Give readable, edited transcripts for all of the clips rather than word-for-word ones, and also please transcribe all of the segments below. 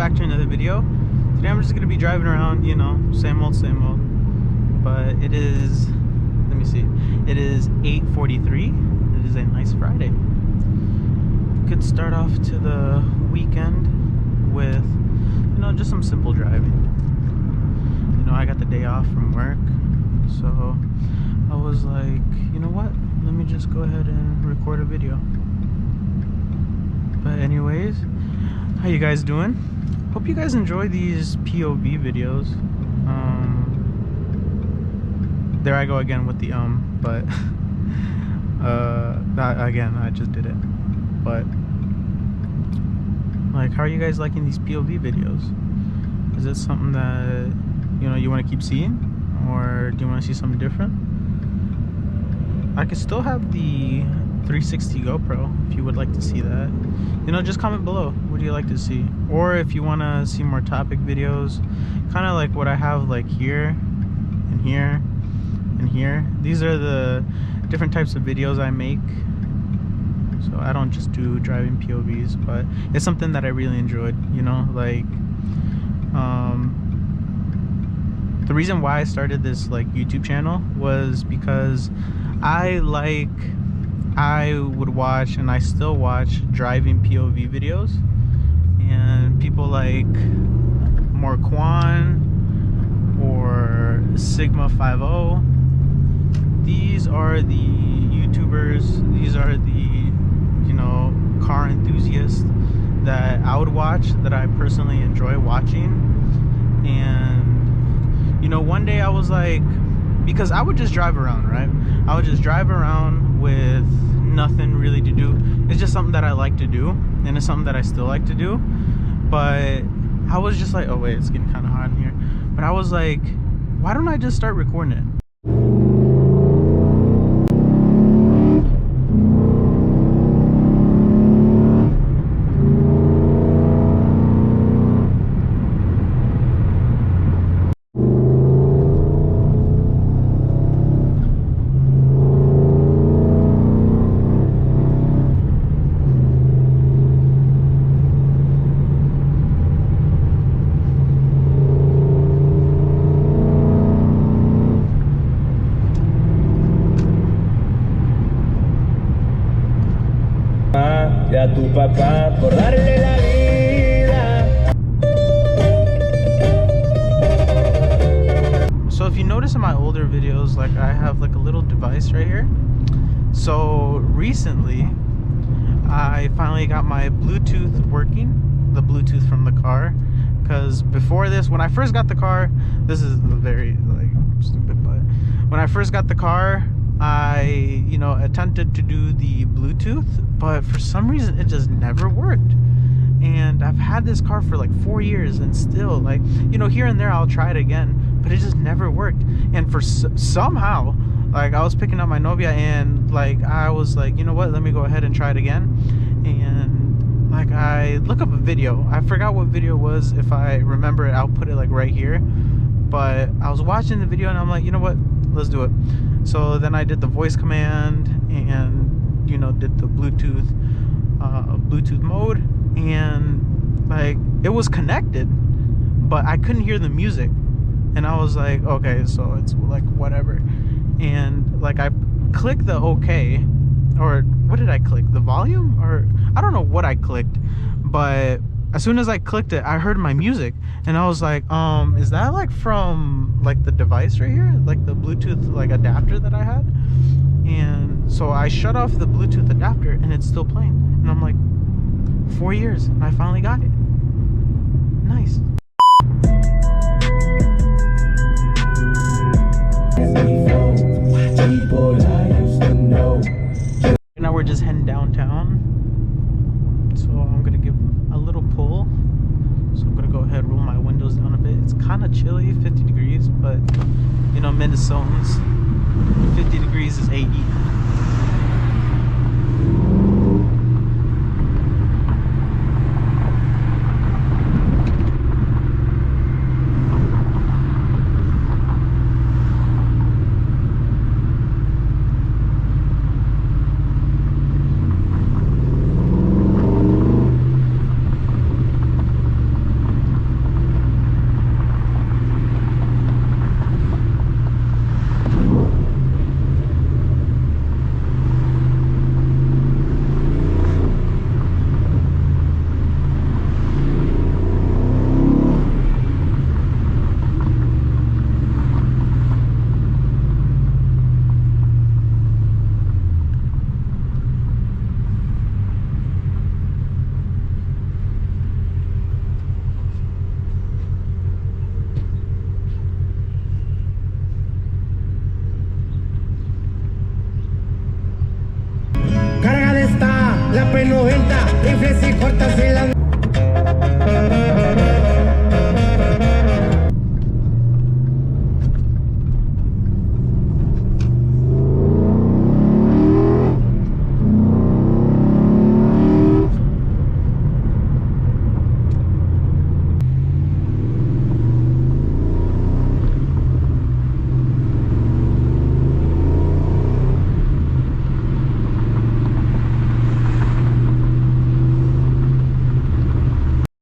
back to another video. Today I'm just gonna be driving around, you know, same old, but it is, let me see, it is 8:43. It is a nice Friday. Could start off to the weekend with, you know, just some simple driving. You know, I got the day off from work, so I was like, you know what, let me just go ahead and record a video. But anyways, how you guys doing? Hope you guys enjoy these POV videos. There I go again with the but again, I just did it. But like, how are you guys liking these POV videos? Is it something that, you know, you want to keep seeing, or do you want to see something different? I could still have the 360 GoPro if you would like to see that. You know, just comment below, what do you like to see? Or if you want to see more topic videos, kind of like what I have, like here and here and here. These are the different types of videos I make. So I don't just do driving POVs, but it's something that I really enjoyed, you know, like the reason why I started this like YouTube channel was because I would watch, and I still watch, driving POV videos, and people like Morquan or Sigma 50. These are the YouTubers, these are the, you know, car enthusiasts that I would watch, that I personally enjoy watching. And you know, one day I was like, because I would just drive around, right? I would just drive around with nothing really to do. It's just something that I like to do, and it's something that I still like to do. But I was just like, oh wait, it's getting kind of hot in here. But I was like, why don't I just start recording it? Y a tu papá por darle la vida. So if you notice in my older videos, like I have like a little device right here. So recently I finally got my Bluetooth working, the Bluetooth from the car, because before this, when I first got the car, this is very like stupid, but when I first got the car, I, you know, attempted to do the Bluetooth, but for some reason it just never worked. And I've had this car for like 4 years, and still, like, you know, here and there I'll try it again, but it just never worked. And for somehow, like, I was picking up my Novia, and like I was like, you know what, let me go ahead and try it again. And like, I look up a video, I forgot what video it was. If I remember it, I'll put it like right here. But I was watching the video and I'm like, you know what, let's do it. So then I did the voice command, and, you know, did the Bluetooth mode, and like, it was connected, but I couldn't hear the music. And I was like, okay, so it's like whatever. And like, I clicked the OK, or what did I click? The volume, or I don't know what I clicked, but as soon as I clicked it, I heard my music, and I was like, is that like from like the device right here, like the Bluetooth like adapter that I had? And so I shut off the Bluetooth adapter, and it's still playing. And I'm like, 4 years, and I finally got it. Nice. Now we're just heading downtown, so I'm gonna give a little pull. So I'm gonna go ahead and roll my windows down a bit. It's kind of chilly, 50 degrees, but you know, Minnesotans, 50 degrees is 80. P90, rifles y cortas y la...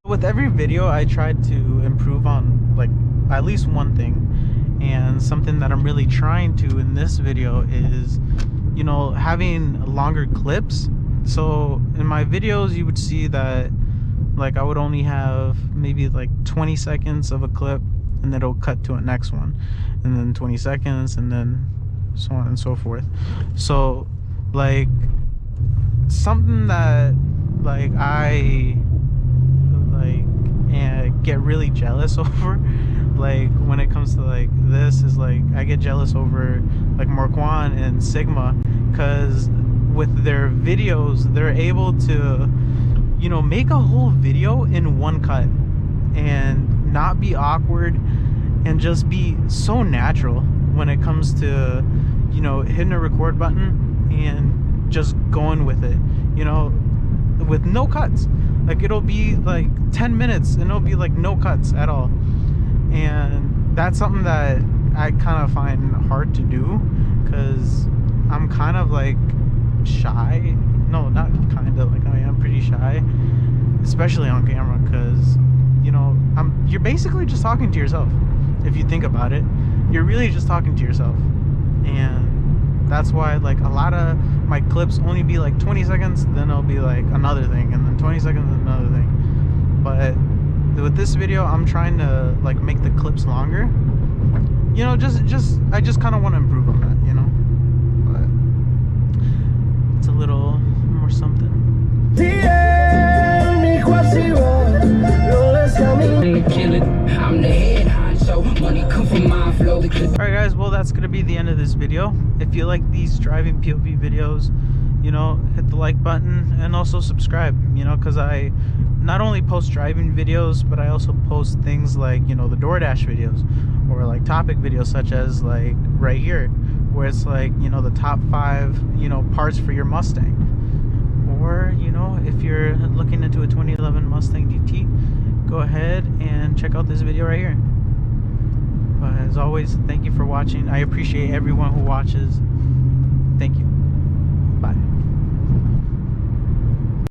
With every video, I tried to improve on like at least one thing, and something that I'm really trying to in this video is, you know, having longer clips. So in my videos you would see that like I would only have maybe like 20 seconds of a clip, and then it'll cut to a next one, and then 20 seconds, and then so on and so forth. So like something that like I and get really jealous over, like when it comes to like this, is like I get jealous over like Marquand and Sigma, because with their videos they're able to, you know, make a whole video in one cut and not be awkward and just be so natural when it comes to, you know, hitting a record button and just going with it, you know, with no cuts. Like it'll be like 10 minutes and it'll be like no cuts at all. And that's something that I kind of find hard to do, because I'm kind of like shy. No, not kind of, like I am pretty shy, especially on camera, because, you know, you're basically just talking to yourself. If you think about it, you're really just talking to yourself. And that's why like a lot of my clips only be like 20 seconds, then it'll be like another thing, and then 20 seconds and another thing. But with this video I'm trying to like make the clips longer, you know, I just kind of want to improve on that, you know. But it's a little more something. Alright guys, well that's gonna be the end of this video. If you like these driving POV videos, you know, hit the like button and also subscribe, you know, because I not only post driving videos, but I also post things like, you know, the DoorDash videos, or like topic videos such as like right here, where it's like, you know, the top 5, you know, parts for your Mustang. Or, you know, if you're looking into a 2011 Mustang GT, go ahead and check out this video right here. But as always, thank you for watching. I appreciate everyone who watches. Thank you.